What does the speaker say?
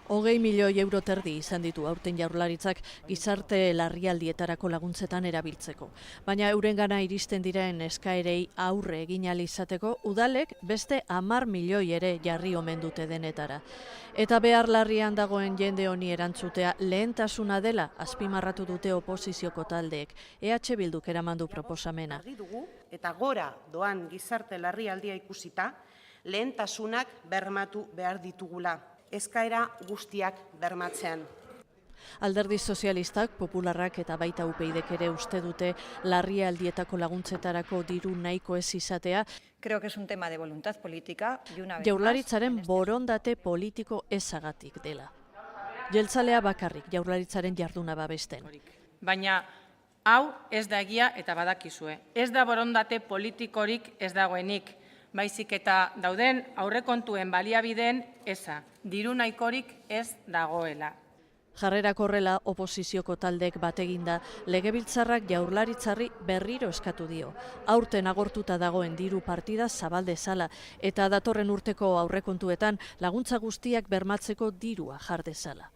20 milioi euro terdi izan ditu aurten Jaurlaritzak gizarte larrialdietarako laguntzetan erabiltzeko. Baina eurengana iristen diren eskaerei aurre egin ahal izateko udalek beste 10 milioi ere jarri omen dute denetara. Eta behar larrian dagoen jende honi erantzutea lehentasuna dela azpimarratu dute oposizioko taldeek. EH Bilduk eramandu proposamena. Eta gora doan gizarte larrialdia ikusita, lehentasunak bermatu behar ditugula. Eskaera guztiak bermatzean. Alderdi Sozialistak, Popularrak eta baita UPyDek ere uste dute larrialdietako laguntzetarako diru nahiko ez izatea. Creo que es un tema de voluntad política y una vez Jaurlaritzaren borondate politiko ezagatik dela. Jeltzalea bakarrik Jaurlaritzaren jarduna babesten. Baina hau ez da egia eta badakizue. Ez da borondate politikorik ez dagoenik. Baizik eta dauden aurrekontuen baliabideen eza, diru nahikorik ez dagoela. Jarrerak horrela oposizioko taldeek bateginda Legebiltzarrak Jaurlaritzari berriro eskatu dio. Aurten agortuta dagoen diru partida zabal dezala eta datorren urteko aurrekontuetan laguntza guztiak bermatzeko dirua jar dezala.